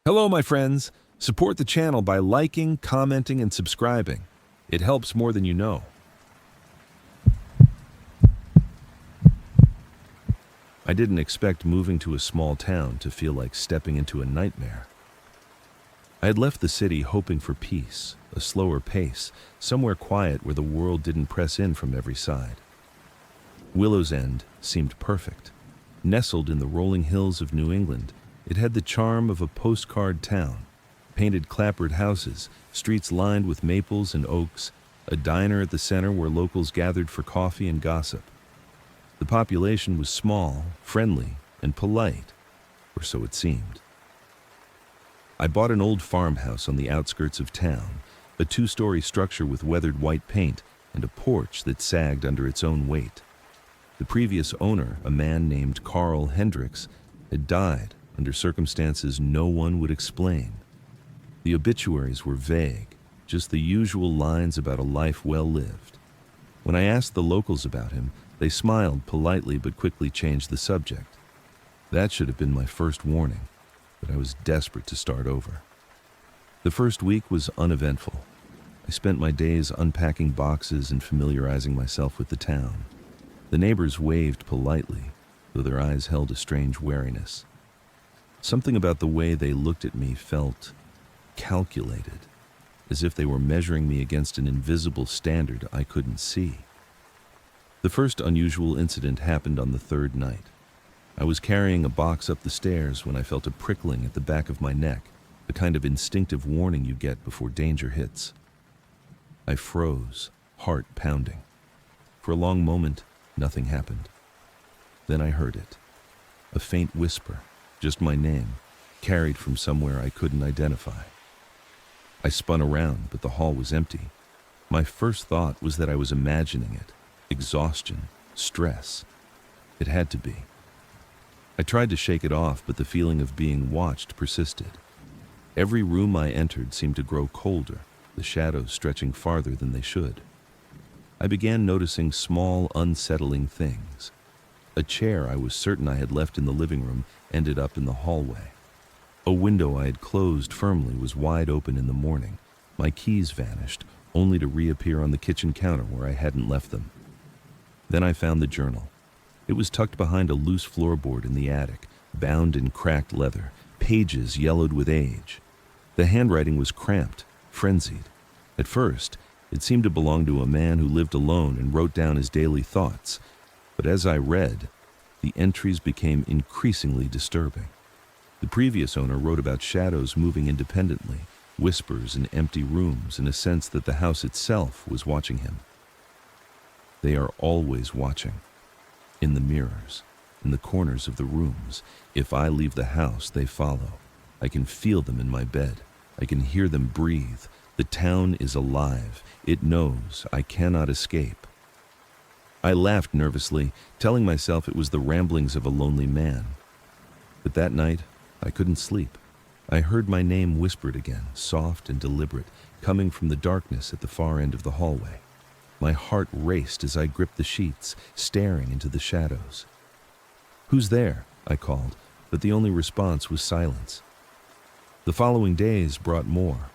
Hello, my friends. Support the channel by liking, commenting, and subscribing. It helps more than you know. I didn't expect moving to a small town to feel like stepping into a nightmare. I had left the city hoping for peace, a slower pace, somewhere quiet where the world didn't press in from every side. Willow's End seemed perfect. Nestled in the rolling hills of New England, it had the charm of a postcard town. Painted clapboard houses, streets lined with maples and oaks, a diner at the center where locals gathered for coffee and gossip. The population was small, friendly, and polite, or so it seemed. I bought an old farmhouse on the outskirts of town, a two-story structure with weathered white paint and a porch that sagged under its own weight. The previous owner, a man named Carl Hendricks, had died under circumstances no one would explain. The obituaries were vague, just the usual lines about a life well lived. When I asked the locals about him, they smiled politely but quickly changed the subject. That should have been my first warning, but I was desperate to start over. The first week was uneventful. I spent my days unpacking boxes and familiarizing myself with the town. The neighbors waved politely, though their eyes held a strange wariness. Something about the way they looked at me felt calculated, as if they were measuring me against an invisible standard I couldn't see. The first unusual incident happened on the third night. I was carrying a box up the stairs when I felt a prickling at the back of my neck, the kind of instinctive warning you get before danger hits. I froze, heart pounding. For a long moment, nothing happened. Then I heard it. A faint whisper, just my name, carried from somewhere I couldn't identify. I spun around, but the hall was empty. My first thought was that I was imagining it. Exhaustion, stress. It had to be. I tried to shake it off, but the feeling of being watched persisted. Every room I entered seemed to grow colder, the shadows stretching farther than they should. I began noticing small, unsettling things. A chair I was certain I had left in the living room ended up in the hallway. A window I had closed firmly was wide open in the morning. My keys vanished, only to reappear on the kitchen counter where I hadn't left them. Then I found the journal. It was tucked behind a loose floorboard in the attic, bound in cracked leather, pages yellowed with age. The handwriting was cramped, frenzied. At first, it seemed to belong to a man who lived alone and wrote down his daily thoughts. But as I read, the entries became increasingly disturbing. The previous owner wrote about shadows moving independently, whispers in empty rooms, and a sense that the house itself was watching him. They are always watching. In the mirrors, in the corners of the rooms. If I leave the house, they follow. I can feel them in my bed. I can hear them breathe. The town is alive. It knows I cannot escape. I laughed nervously, telling myself it was the ramblings of a lonely man. But that night, I couldn't sleep. I heard my name whispered again, soft and deliberate, coming from the darkness at the far end of the hallway. My heart raced as I gripped the sheets, staring into the shadows. "Who's there?" I called, but the only response was silence. The following days brought more.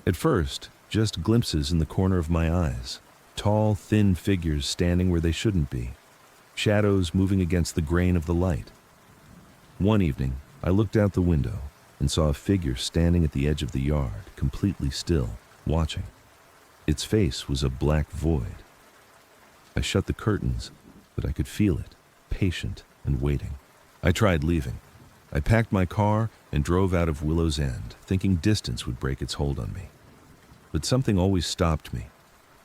At first, just glimpses in the corner of my eyes. Tall, thin figures standing where they shouldn't be. Shadows moving against the grain of the light. One evening, I looked out the window and saw a figure standing at the edge of the yard, completely still, watching. Its face was a black void. I shut the curtains, but I could feel it, patient and waiting. I tried leaving. I packed my car and drove out of Willow's End, thinking distance would break its hold on me. But something always stopped me.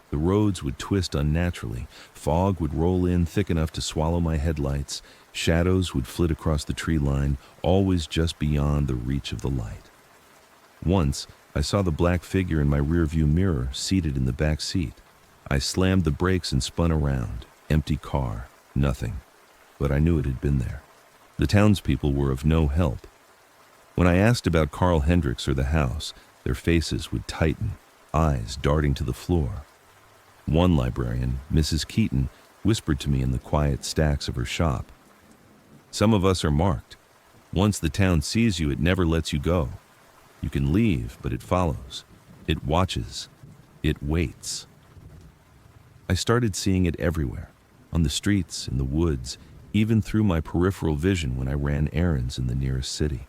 The roads would twist unnaturally, fog would roll in thick enough to swallow my headlights, shadows would flit across the tree line, always just beyond the reach of the light. Once, I saw the black figure in my rearview mirror, seated in the back seat. I slammed the brakes and spun around. Empty car, nothing. But I knew it had been there. The townspeople were of no help. When I asked about Carl Hendricks or the house, their faces would tighten, eyes darting to the floor. One librarian, Mrs. Keaton, whispered to me in the quiet stacks of her shop, "Some of us are marked. Once the town sees you, it never lets you go. You can leave, but it follows. It watches. It waits. I started seeing it everywhere, on the streets, in the woods, even through my peripheral vision when I ran errands in the nearest city.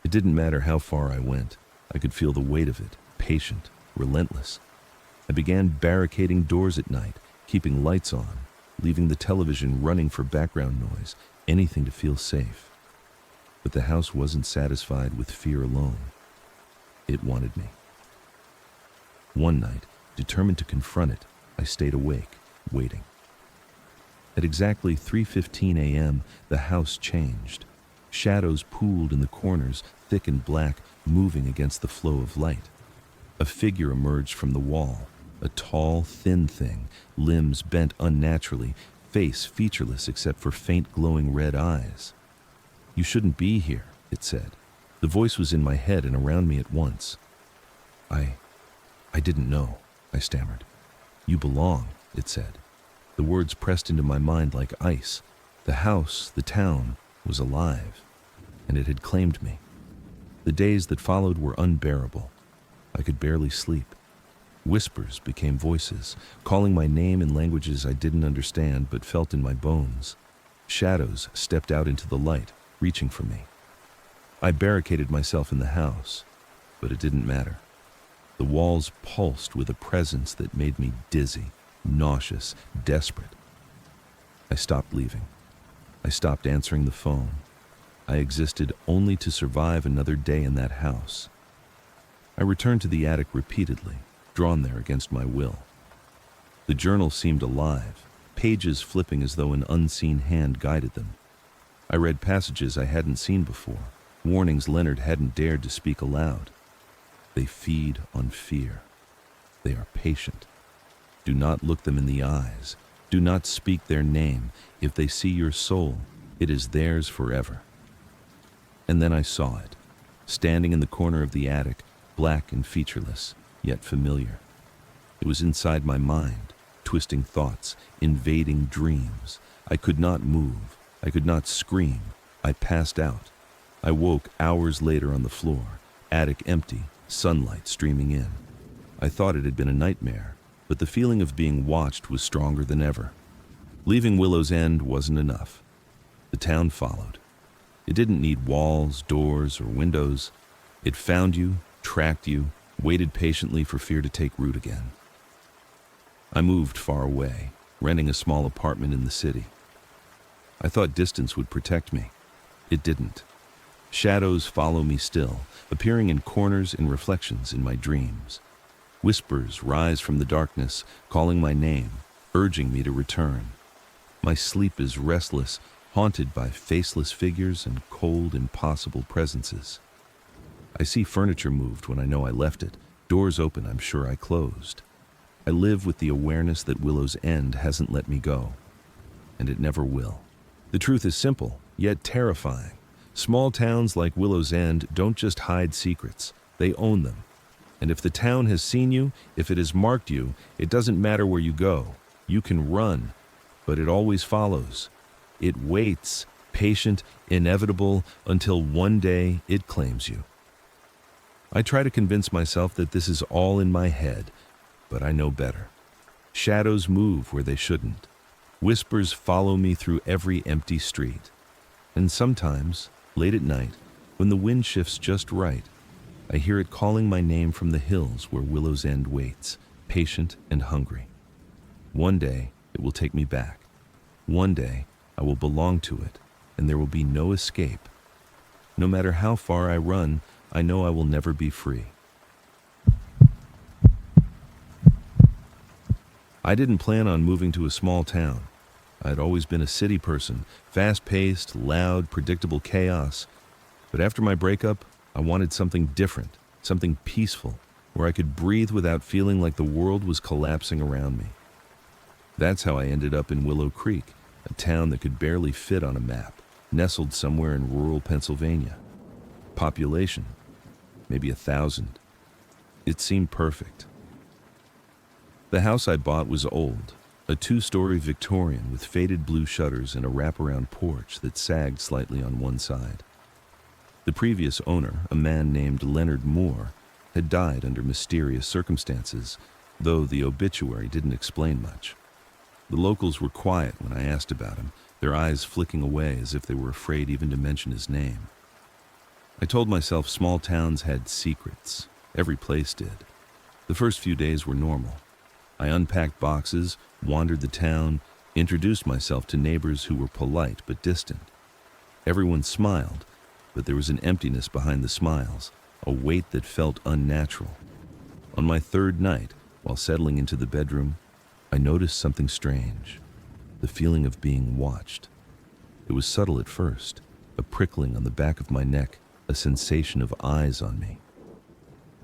It didn't matter how far I went. I could feel the weight of it, patient, relentless. I began barricading doors at night, keeping lights on, leaving the television running for background noise, anything to feel safe. But the house wasn't satisfied with fear alone. It wanted me. One night, determined to confront it, I stayed awake, waiting. At exactly 3:15 a.m., the house changed. Shadows pooled in the corners, thick and black, moving against the flow of light. A figure emerged from the wall, a tall, thin thing, limbs bent unnaturally, face featureless except for faint glowing red eyes. "You shouldn't be here," it said. The voice was in my head and around me at once. I didn't know," I stammered. "You belong," it said. The words pressed into my mind like ice. The house, the town, was alive, and it had claimed me. The days that followed were unbearable. I could barely sleep. Whispers became voices, calling my name in languages I didn't understand but felt in my bones. Shadows stepped out into the light, reaching for me. I barricaded myself in the house, but it didn't matter. The walls pulsed with a presence that made me dizzy, nauseous, desperate. I stopped leaving. I stopped answering the phone. I existed only to survive another day in that house. I returned to the attic repeatedly, drawn there against my will. The journal seemed alive, pages flipping as though an unseen hand guided them. I read passages I hadn't seen before, warnings Leonard hadn't dared to speak aloud. They feed on fear. They are patient. Do not look them in the eyes. Do not speak their name. If they see your soul, it is theirs forever. And then I saw it, standing in the corner of the attic, black and featureless, yet familiar. It was inside my mind, twisting thoughts, invading dreams. I could not move. I could not scream. I passed out. I woke hours later on the floor, attic empty, sunlight streaming in. I thought it had been a nightmare, but the feeling of being watched was stronger than ever. Leaving Willow's End wasn't enough. The town followed. It didn't need walls, doors, or windows. It found you, tracked you, waited patiently for fear to take root again. I moved far away, renting a small apartment in the city. I thought distance would protect me. It didn't. Shadows follow me still, appearing in corners and reflections in my dreams. Whispers rise from the darkness, calling my name, urging me to return. My sleep is restless, haunted by faceless figures and cold, impossible presences. I see furniture moved when I know I left it, doors open I'm sure I closed. I live with the awareness that Willow's End hasn't let me go, and it never will. The truth is simple, yet terrifying. Small towns like Willow's End don't just hide secrets, they own them. And if the town has seen you, if it has marked you, it doesn't matter where you go. You can run, but it always follows. It waits, patient, inevitable, until one day it claims you. I try to convince myself that this is all in my head, but I know better. Shadows move where they shouldn't. Whispers follow me through every empty street. And sometimes, late at night, when the wind shifts just right, I hear it calling my name from the hills where Willow's End waits, patient and hungry. One day, it will take me back. One day, I will belong to it, and there will be no escape. No matter how far I run, I know I will never be free. I didn't plan on moving to a small town. I had always been a city person, fast-paced, loud, predictable chaos. But after my breakup, I wanted something different, something peaceful, where I could breathe without feeling like the world was collapsing around me. That's how I ended up in Willow Creek, a town that could barely fit on a map, nestled somewhere in rural Pennsylvania. Population, maybe 1,000. It seemed perfect. The house I bought was old, a 2-story Victorian with faded blue shutters and a wraparound porch that sagged slightly on one side. The previous owner, a man named Leonard Moore, had died under mysterious circumstances, though the obituary didn't explain much. The locals were quiet when I asked about him, their eyes flicking away as if they were afraid even to mention his name. I told myself small towns had secrets. Every place did. The first few days were normal. I unpacked boxes, wandered the town, introduced myself to neighbors who were polite but distant. Everyone smiled, but there was an emptiness behind the smiles, a weight that felt unnatural. On my third night, while settling into the bedroom, I noticed something strange, the feeling of being watched. It was subtle at first, a prickling on the back of my neck, a sensation of eyes on me.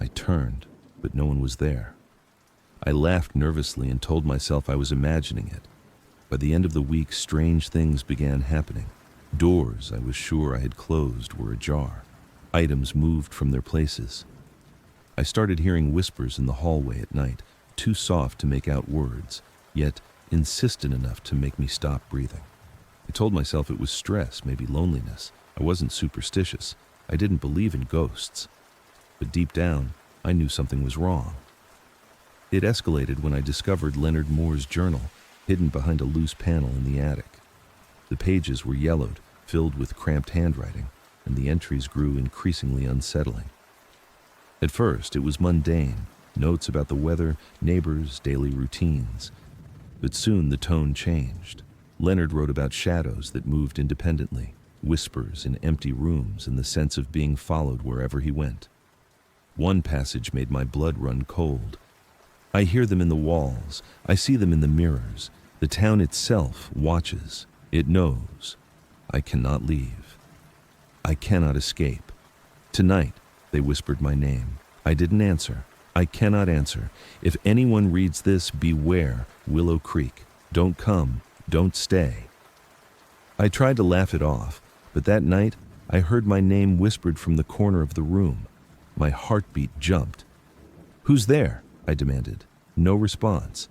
I turned, but no one was there. I laughed nervously and told myself I was imagining it. By the end of the week, strange things began happening. Doors I was sure I had closed were ajar. Items moved from their places. I started hearing whispers in the hallway at night, too soft to make out words, yet insistent enough to make me stop breathing. I told myself it was stress, maybe loneliness. I wasn't superstitious. I didn't believe in ghosts. But deep down, I knew something was wrong. It escalated when I discovered Leonard Moore's journal, hidden behind a loose panel in the attic. The pages were yellowed, filled with cramped handwriting, and the entries grew increasingly unsettling. At first, it was mundane, notes about the weather, neighbors, daily routines. But soon the tone changed. Leonard wrote about shadows that moved independently, whispers in empty rooms, and the sense of being followed wherever he went. One passage made my blood run cold. I hear them in the walls. I see them in the mirrors. The town itself watches. It knows. I cannot leave. I cannot escape. Tonight, they whispered my name. I didn't answer. I cannot answer. If anyone reads this, beware, Willow Creek. Don't come. Don't stay. I tried to laugh it off, but that night, I heard my name whispered from the corner of the room. My heartbeat jumped. "Who's there?" I demanded. No response.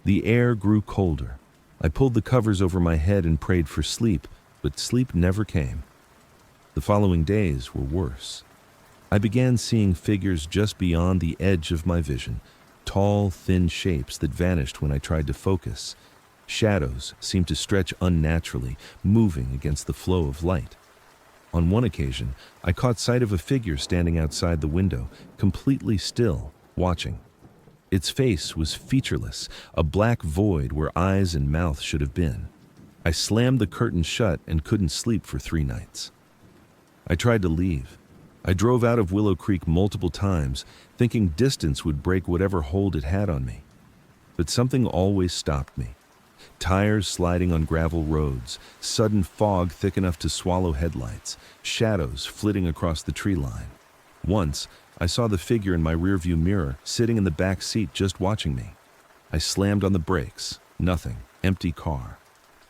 The air grew colder. I pulled the covers over my head and prayed for sleep, but sleep never came. The following days were worse. I began seeing figures just beyond the edge of my vision, tall, thin shapes that vanished when I tried to focus. Shadows seemed to stretch unnaturally, moving against the flow of light. On one occasion, I caught sight of a figure standing outside the window, completely still, watching. Its face was featureless, a black void where eyes and mouth should have been. I slammed the curtain shut and couldn't sleep for 3 nights. I tried to leave. I drove out of Willow Creek multiple times, thinking distance would break whatever hold it had on me. But something always stopped me. Tires sliding on gravel roads, sudden fog thick enough to swallow headlights, shadows flitting across the tree line. Once, I saw the figure in my rearview mirror, sitting in the back seat just watching me. I slammed on the brakes. Nothing. Empty car.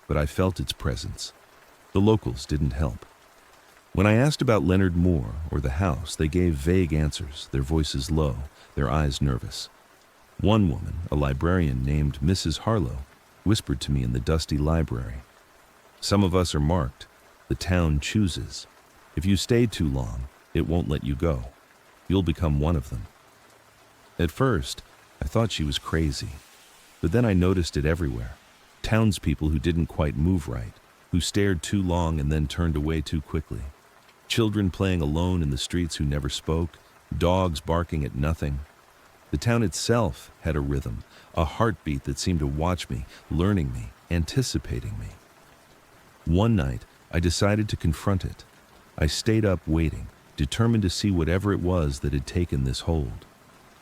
But I felt its presence. The locals didn't help. When I asked about Leonard Moore or the house, they gave vague answers, their voices low, their eyes nervous. One woman, a librarian named Mrs. Harlow, whispered to me in the dusty library. "Some of us are marked. The town chooses. If you stay too long, it won't let you go. You'll become one of them." At first, I thought she was crazy. But then I noticed it everywhere. Townspeople who didn't quite move right, who stared too long and then turned away too quickly. Children playing alone in the streets who never spoke, dogs barking at nothing. The town itself had a rhythm, a heartbeat that seemed to watch me, learning me, anticipating me. One night, I decided to confront it. I stayed up waiting, determined to see whatever it was that had taken this hold.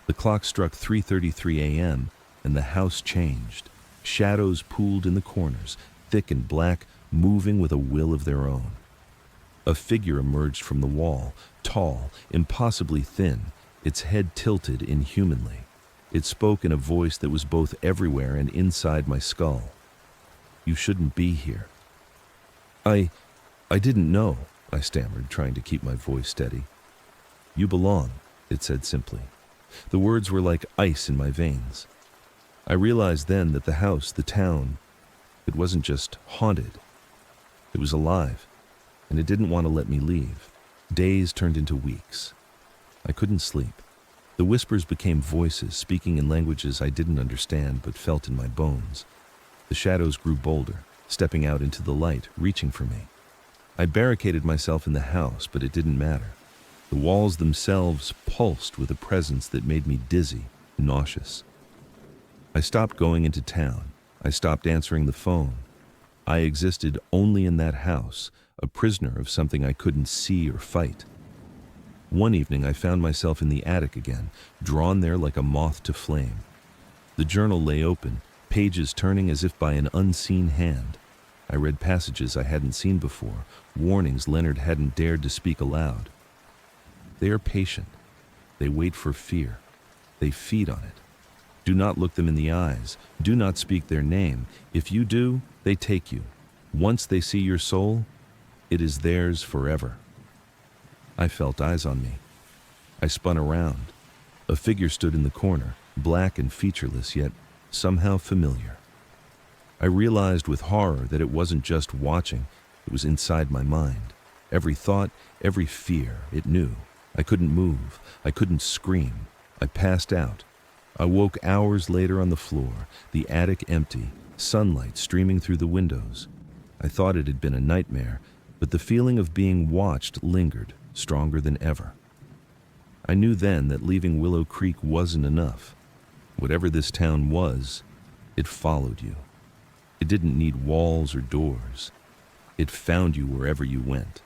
The clock struck 3:33 a.m., and the house changed. Shadows pooled in the corners, thick and black, moving with a will of their own. A figure emerged from the wall, tall, impossibly thin, its head tilted inhumanly. It spoke in a voice that was both everywhere and inside my skull. "You shouldn't be here." I didn't know," I stammered, trying to keep my voice steady. "You belong," it said simply. The words were like ice in my veins. I realized then that the house, the town, it wasn't just haunted. It was alive, and it didn't want to let me leave. Days turned into weeks. I couldn't sleep. The whispers became voices, speaking in languages I didn't understand but felt in my bones. The shadows grew bolder, stepping out into the light, reaching for me. I barricaded myself in the house, but it didn't matter. The walls themselves pulsed with a presence that made me dizzy, nauseous. I stopped going into town. I stopped answering the phone. I existed only in that house, a prisoner of something I couldn't see or fight. One evening I found myself in the attic again, drawn there like a moth to flame. The journal lay open, pages turning as if by an unseen hand. I read passages I hadn't seen before, warnings Leonard hadn't dared to speak aloud. They are patient. They wait for fear. They feed on it. Do not look them in the eyes. Do not speak their name. If you do, they take you. Once they see your soul, it is theirs forever. I felt eyes on me. I spun around. A figure stood in the corner, black and featureless, yet somehow familiar. I realized with horror that it wasn't just watching, it was inside my mind. Every thought, every fear, it knew. I couldn't move. I couldn't scream. I passed out. I woke hours later on the floor, the attic empty, sunlight streaming through the windows. I thought it had been a nightmare, but the feeling of being watched lingered, stronger than ever. I knew then that leaving Willow Creek wasn't enough. Whatever this town was, it followed you. It didn't need walls or doors. It found you wherever you went.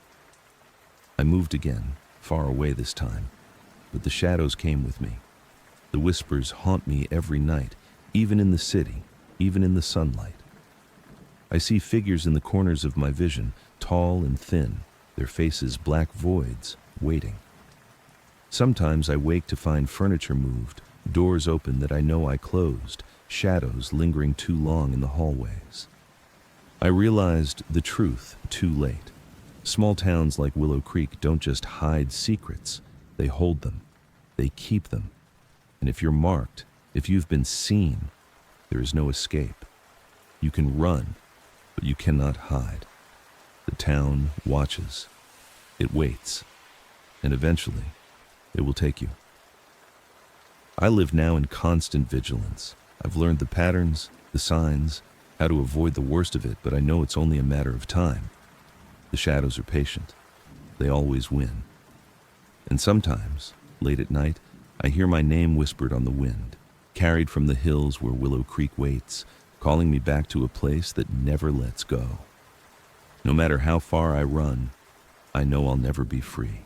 I moved again, far away this time, but the shadows came with me. The whispers haunt me every night, even in the city, even in the sunlight. I see figures in the corners of my vision, tall and thin, their faces black voids, waiting. Sometimes I wake to find furniture moved, doors open that I know I closed, shadows lingering too long in the hallways. I realized the truth too late. Small towns like Willow Creek don't just hide secrets, they hold them, they keep them. And if you're marked, if you've been seen, there is no escape. You can run, but you cannot hide. The town watches. It waits. And eventually, it will take you. I live now in constant vigilance. I've learned the patterns, the signs, how to avoid the worst of it, but I know it's only a matter of time. The shadows are patient. They always win. And sometimes, late at night, I hear my name whispered on the wind, carried from the hills where Willow Creek waits, calling me back to a place that never lets go. No matter how far I run, I know I'll never be free.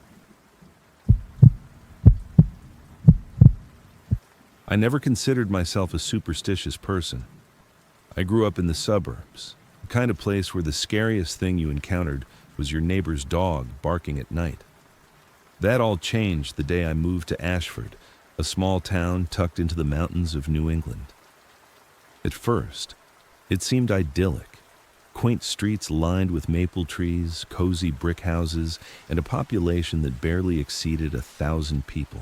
I never considered myself a superstitious person. I grew up in the suburbs, the kind of place where the scariest thing you encountered was your neighbor's dog barking at night. That all changed the day I moved to Ashford, a small town tucked into the mountains of New England. At first, it seemed idyllic. Quaint streets lined with maple trees, cozy brick houses, and a population that barely exceeded 1,000 people.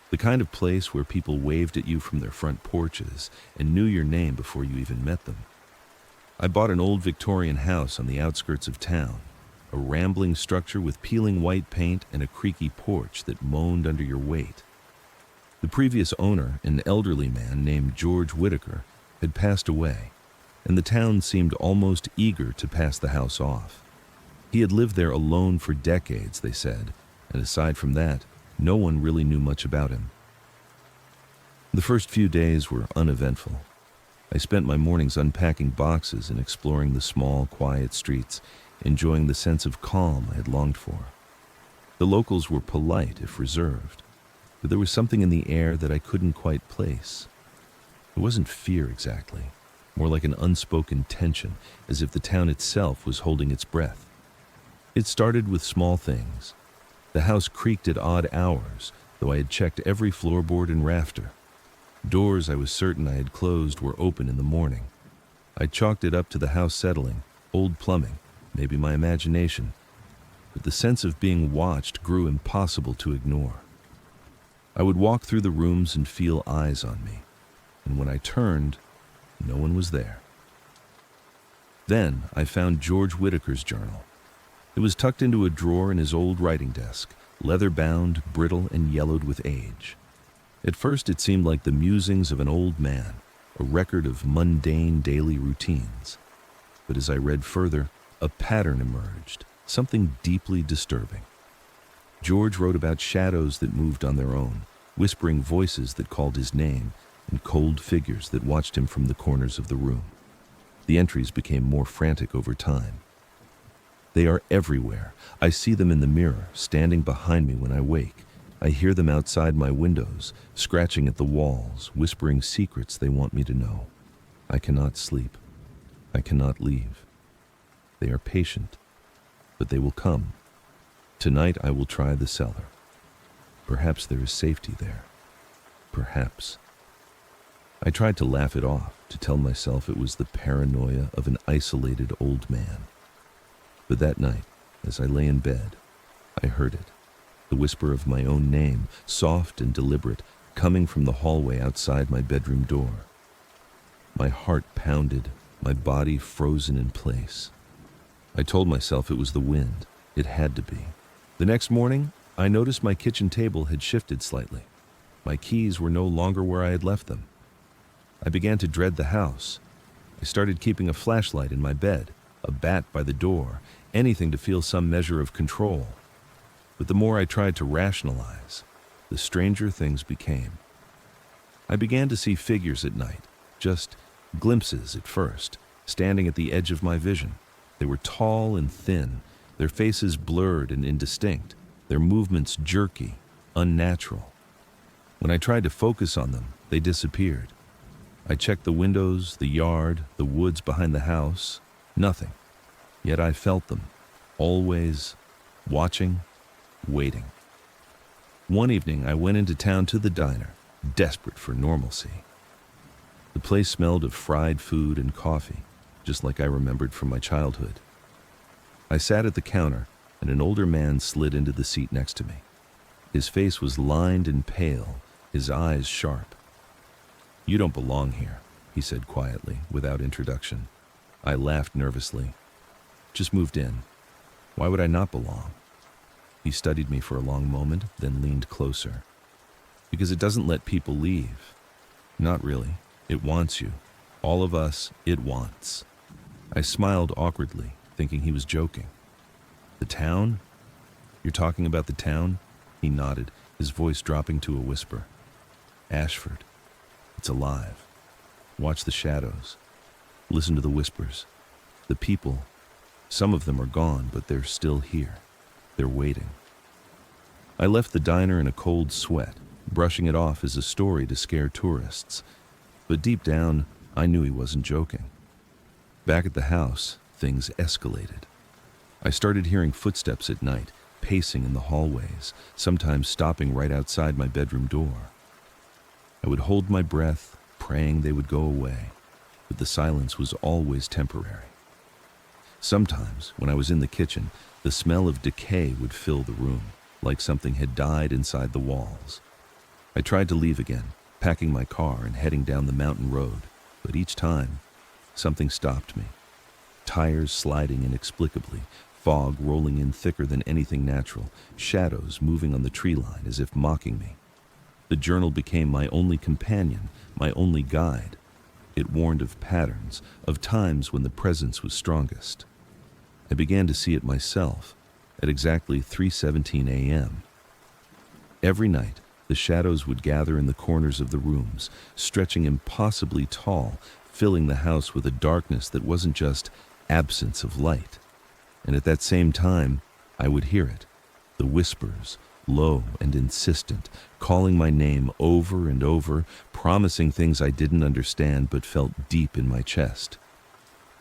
The kind of place where people waved at you from their front porches and knew your name before you even met them. I bought an old Victorian house on the outskirts of town, a rambling structure with peeling white paint and a creaky porch that moaned under your weight. The previous owner, an elderly man named George Whitaker, had passed away, and the town seemed almost eager to pass the house off. He had lived there alone for decades, they said, and aside from that, no one really knew much about him. The first few days were uneventful. I spent my mornings unpacking boxes and exploring the small, quiet streets, enjoying the sense of calm I had longed for. The locals were polite, if reserved, but there was something in the air that I couldn't quite place. It wasn't fear exactly, more like an unspoken tension, as if the town itself was holding its breath. It started with small things. The house creaked at odd hours, though I had checked every floorboard and rafter. Doors I was certain I had closed were open in the morning. I chalked it up to the house settling, old plumbing, maybe my imagination, but the sense of being watched grew impossible to ignore. I would walk through the rooms and feel eyes on me, and when I turned, no one was there. Then I found George Whitaker's journal. It was tucked into a drawer in his old writing desk, leather-bound, brittle, and yellowed with age. At first it seemed like the musings of an old man, a record of mundane daily routines. But as I read further, a pattern emerged, something deeply disturbing. George wrote about shadows that moved on their own, whispering voices that called his name, and cold figures that watched him from the corners of the room. The entries became more frantic over time. They are everywhere. I see them in the mirror, standing behind me when I wake. I hear them outside my windows, scratching at the walls, whispering secrets they want me to know. I cannot sleep. I cannot leave. They are patient, but they will come. Tonight I will try the cellar. Perhaps there is safety there. Perhaps. I tried to laugh it off, to tell myself it was the paranoia of an isolated old man. But that night, as I lay in bed, I heard it. The whisper of my own name, soft and deliberate, coming from the hallway outside my bedroom door. My heart pounded, my body frozen in place. I told myself it was the wind. It had to be. The next morning, I noticed my kitchen table had shifted slightly. My keys were no longer where I had left them. I began to dread the house. I started keeping a flashlight in my bed, a bat by the door, anything to feel some measure of control. But the more I tried to rationalize, the stranger things became. I began to see figures at night, just glimpses at first, standing at the edge of my vision. They were tall and thin, their faces blurred and indistinct, their movements jerky, unnatural. When I tried to focus on them, they disappeared. I checked the windows, the yard, the woods behind the house. Nothing. Yet I felt them, always watching, waiting. One evening, I went into town to the diner, desperate for normalcy. The place smelled of fried food and coffee, just like I remembered from my childhood. I sat at the counter, and an older man slid into the seat next to me. His face was lined and pale, his eyes sharp. "You don't belong here," he said quietly, without introduction. I laughed nervously. "Just moved in. Why would I not belong?" He studied me for a long moment, then leaned closer. "Because it doesn't let people leave." "Not really. It wants you. All of us, it wants." I smiled awkwardly, thinking he was joking. "The town? You're talking about the town?" He nodded, his voice dropping to a whisper. "Ashford. It's alive. Watch the shadows. Listen to the whispers. The people, some of them are gone, but they're still here. They're waiting." I left the diner in a cold sweat, brushing it off as a story to scare tourists. But deep down, I knew he wasn't joking. Back at the house, things escalated. I started hearing footsteps at night, pacing in the hallways, sometimes stopping right outside my bedroom door. I would hold my breath, praying they would go away, but the silence was always temporary. Sometimes, when I was in the kitchen, the smell of decay would fill the room, like something had died inside the walls. I tried to leave again, packing my car and heading down the mountain road, but each time, something stopped me. Tires sliding inexplicably, fog rolling in thicker than anything natural, shadows moving on the tree line as if mocking me. The journal became my only companion, my only guide. It warned of patterns, of times when the presence was strongest. I began to see it myself, at exactly 3:17 a.m. Every night, the shadows would gather in the corners of the rooms, stretching impossibly tall, filling the house with a darkness that wasn't just absence of light. And at that same time, I would hear it, the whispers, low and insistent, calling my name over and over, promising things I didn't understand but felt deep in my chest.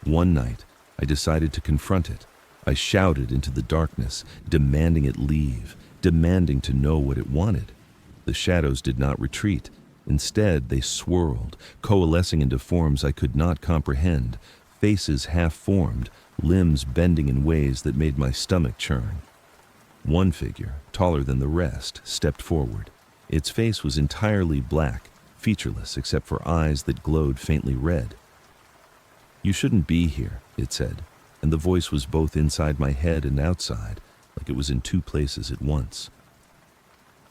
One night, I decided to confront it. I shouted into the darkness, demanding it leave, demanding to know what it wanted. The shadows did not retreat. Instead, they swirled, coalescing into forms I could not comprehend, faces half-formed, limbs bending in ways that made my stomach churn. One figure, taller than the rest, stepped forward. Its face was entirely black, featureless except for eyes that glowed faintly red. "You shouldn't be here," it said. and the voice was both inside my head and outside, like it was in two places at once.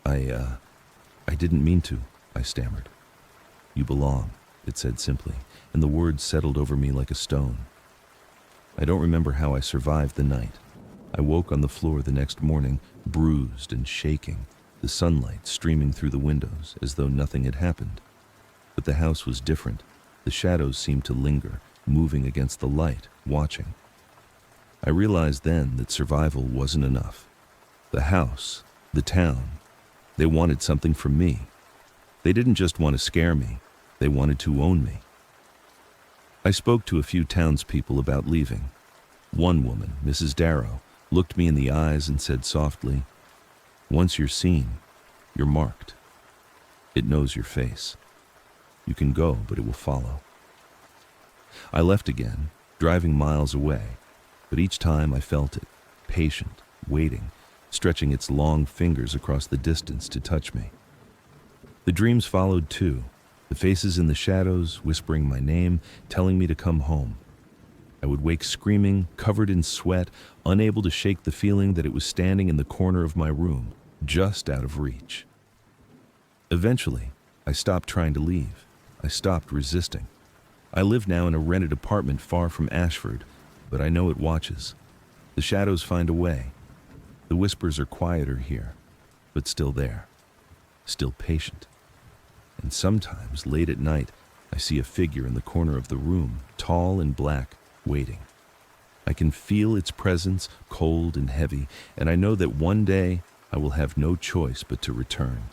I didn't mean to, I stammered. You belong, it said simply, and the words settled over me like a stone. I don't remember how I survived the night. I woke on the floor the next morning, bruised and shaking, the sunlight streaming through the windows as though nothing had happened. But the house was different. The shadows seemed to linger, moving against the light, watching. I realized then that survival wasn't enough. The house, the town, they wanted something from me. They didn't just want to scare me, they wanted to own me. I spoke to a few townspeople about leaving. One woman, Mrs. Darrow, looked me in the eyes and said softly, "Once you're seen, you're marked. It knows your face. You can go, but it will follow." I left again, driving miles away, but each time I felt it, patient, waiting, stretching its long fingers across the distance to touch me. The dreams followed too, the faces in the shadows whispering my name, telling me to come home. I would wake screaming, covered in sweat, unable to shake the feeling that it was standing in the corner of my room, just out of reach. Eventually, I stopped trying to leave. I stopped resisting. I live now in a rented apartment far from Ashford, but I know it watches. The shadows find a way. The whispers are quieter here, but still there, still patient. And sometimes, late at night, I see a figure in the corner of the room, tall and black, waiting. I can feel its presence, cold and heavy, and I know that one day I will have no choice but to return.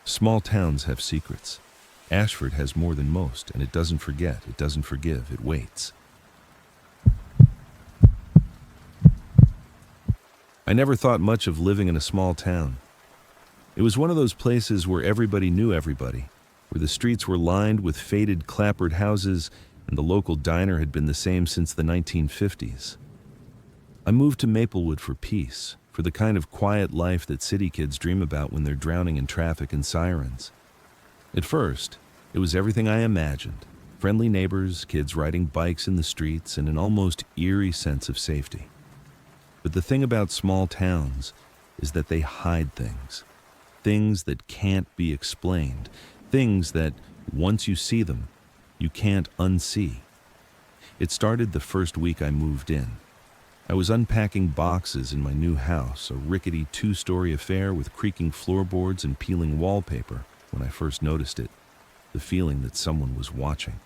Small towns have secrets. Ashford has more than most, and it doesn't forget, it doesn't forgive, it waits. I never thought much of living in a small town. It was one of those places where everybody knew everybody, where the streets were lined with faded clapboard houses, and the local diner had been the same since the 1950s. I moved to Maplewood for peace, for the kind of quiet life that city kids dream about when they're drowning in traffic and sirens. At first, it was everything I imagined. Friendly neighbors, kids riding bikes in the streets, and an almost eerie sense of safety. But the thing about small towns is that they hide things. Things that can't be explained. Things that, once you see them, you can't unsee. It started the first week I moved in. I was unpacking boxes in my new house, a rickety two-story affair with creaking floorboards and peeling wallpaper, when I first noticed it, the feeling that someone was watching.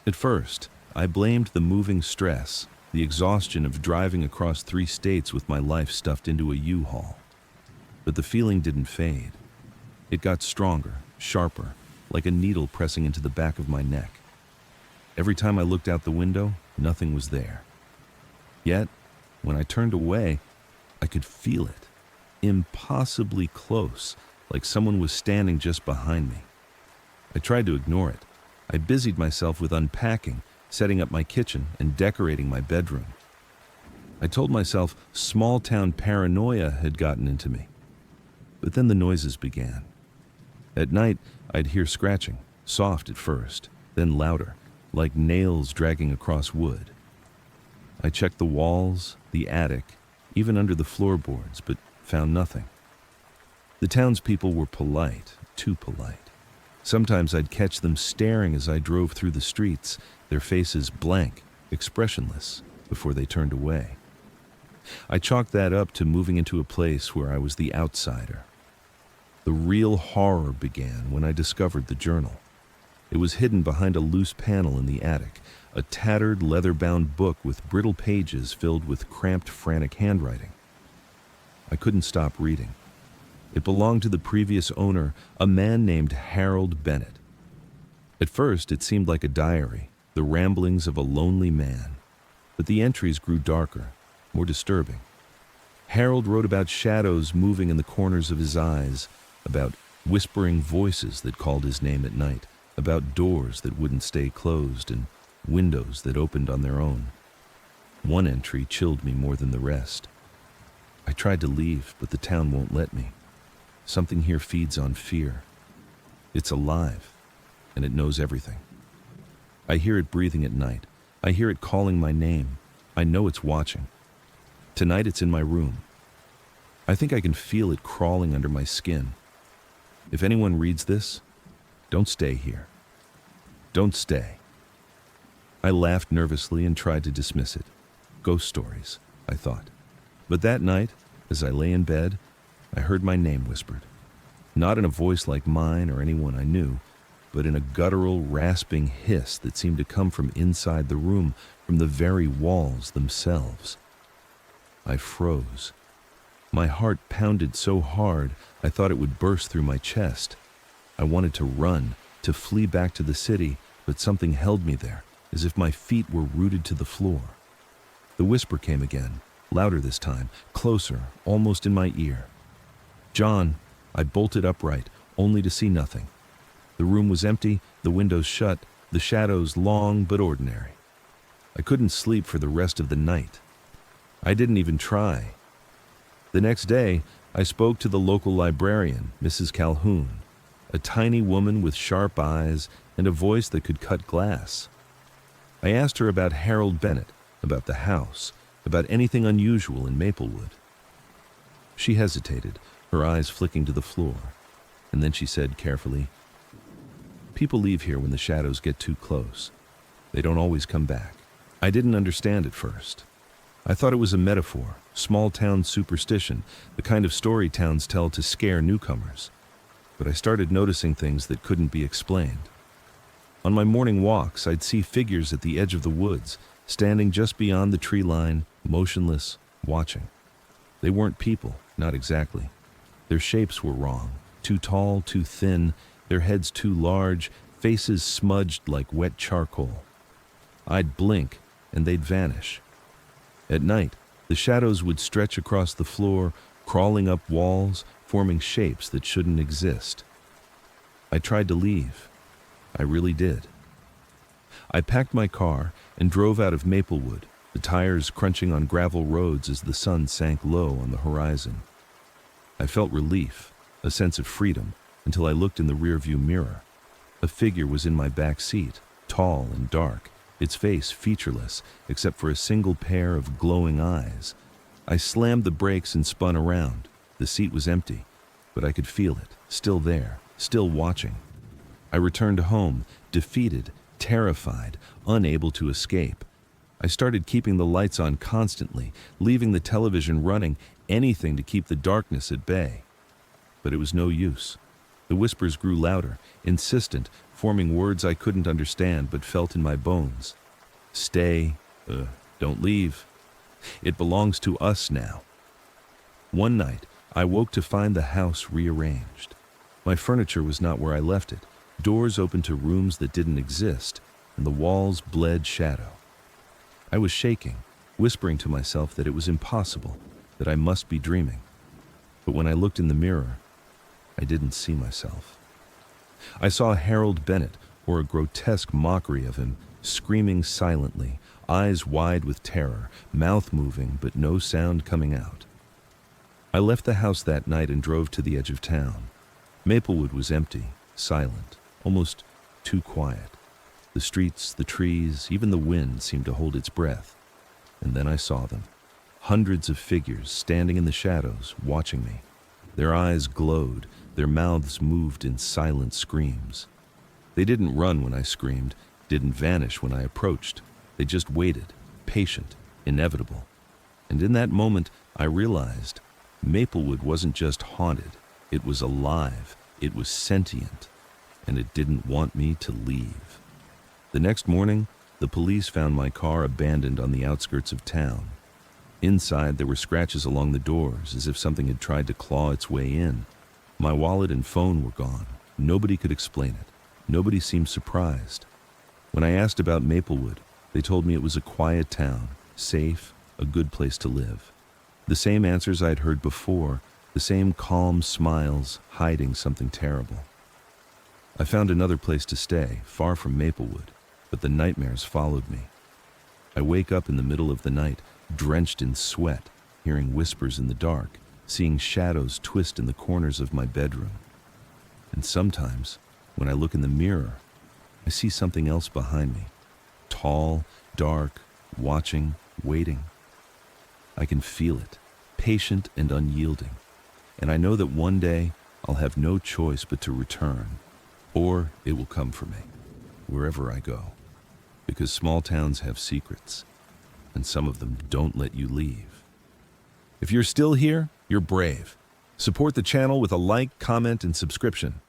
At first, I blamed the moving stress, the exhaustion of driving across 3 states with my life stuffed into a U-Haul. But the feeling didn't fade. It got stronger, sharper, like a needle pressing into the back of my neck. Every time I looked out the window, nothing was there. Yet, when I turned away, I could feel it, impossibly close, like someone was standing just behind me. I tried to ignore it. I busied myself with unpacking, setting up my kitchen, and decorating my bedroom. I told myself small-town paranoia had gotten into me. But then the noises began. At night, I'd hear scratching, soft at first, then louder, like nails dragging across wood. I checked the walls, the attic, even under the floorboards, but found nothing. The townspeople were polite, too polite. Sometimes I'd catch them staring as I drove through the streets, their faces blank, expressionless, before they turned away. I chalked that up to moving into a place where I was the outsider. The real horror began when I discovered the journal. It was hidden behind a loose panel in the attic, a tattered, leather-bound book with brittle pages filled with cramped, frantic handwriting. I couldn't stop reading. It belonged to the previous owner, a man named Harold Bennett. At first, it seemed like a diary, the ramblings of a lonely man. But the entries grew darker, more disturbing. Harold wrote about shadows moving in the corners of his eyes, about whispering voices that called his name at night, about doors that wouldn't stay closed and windows that opened on their own. One entry chilled me more than the rest. I tried to leave, but the town won't let me. Something here feeds on fear. It's alive, and it knows everything. I hear it breathing at night. I hear it calling my name. I know it's watching. Tonight it's in my room. I think I can feel it crawling under my skin. If anyone reads this, don't stay here. Don't stay. I laughed nervously and tried to dismiss it. Ghost stories, I thought. But that night, as I lay in bed, I heard my name whispered. Not in a voice like mine or anyone I knew, but in a guttural, rasping hiss that seemed to come from inside the room, from the very walls themselves. I froze. My heart pounded so hard I thought it would burst through my chest. I wanted to run, to flee back to the city, but something held me there, as if my feet were rooted to the floor. The whisper came again, louder this time, closer, almost in my ear. "John." I bolted upright, only to see nothing. The room was empty, the windows shut, the shadows long but ordinary. I couldn't sleep for the rest of the night. I didn't even try. The next day, I spoke to the local librarian, Mrs. Calhoun, a tiny woman with sharp eyes and a voice that could cut glass. I asked her about Harold Bennett, about the house, about anything unusual in Maplewood. She hesitated, her eyes flicking to the floor, and then she said carefully, "People leave here when the shadows get too close. They don't always come back." I didn't understand at first. I thought it was a metaphor, small-town superstition, the kind of story towns tell to scare newcomers. But I started noticing things that couldn't be explained. On my morning walks, I'd see figures at the edge of the woods, standing just beyond the tree line, motionless, watching. They weren't people, not exactly. Their shapes were wrong, too tall, too thin, their heads too large, faces smudged like wet charcoal. I'd blink, and they'd vanish. At night, the shadows would stretch across the floor, crawling up walls, forming shapes that shouldn't exist. I tried to leave. I really did. I packed my car and drove out of Maplewood, the tires crunching on gravel roads as the sun sank low on the horizon. I felt relief, a sense of freedom, until I looked in the rearview mirror. A figure was in my back seat, tall and dark, its face featureless except for a single pair of glowing eyes. I slammed the brakes and spun around. The seat was empty, but I could feel it, still there, still watching. I returned home, defeated, terrified, unable to escape. I started keeping the lights on constantly, leaving the television running, anything to keep the darkness at bay. But it was no use. The whispers grew louder, insistent, forming words I couldn't understand but felt in my bones. Stay, don't leave. It belongs to us now. One night, I woke to find the house rearranged. My furniture was not where I left it, doors open to rooms that didn't exist, and the walls bled shadow. I was shaking, whispering to myself that it was impossible, that I must be dreaming. But when I looked in the mirror, I didn't see myself. I saw Harold Bennett, or a grotesque mockery of him, screaming silently, eyes wide with terror, mouth moving but no sound coming out. I left the house that night and drove to the edge of town. Maplewood was empty, silent, almost too quiet. The streets, the trees, even the wind seemed to hold its breath. And then I saw them. Hundreds of figures standing in the shadows, watching me. Their eyes glowed, their mouths moved in silent screams. They didn't run when I screamed, didn't vanish when I approached. They just waited, patient, inevitable. And in that moment, I realized Maplewood wasn't just haunted. It was alive, it was sentient, and it didn't want me to leave. The next morning, the police found my car abandoned on the outskirts of town. Inside, there were scratches along the doors, as if something had tried to claw its way in. My wallet and phone were gone. Nobody could explain it. Nobody seemed surprised. When I asked about Maplewood, they told me it was a quiet town, safe, a good place to live. The same answers I'd heard before, the same calm smiles, hiding something terrible. I found another place to stay, far from Maplewood, but the nightmares followed me. I wake up in the middle of the night, drenched in sweat, hearing whispers in the dark, seeing shadows twist in the corners of my bedroom. And sometimes, when I look in the mirror, I see something else behind me, tall dark, watching, waiting. I can feel it, patient and unyielding, and I know that one day I'll have no choice but to return, or it will come for me, wherever I go, because small towns have secrets, and some of them don't let you leave. If you're still here, you're brave. Support the channel with a like, comment, and subscription.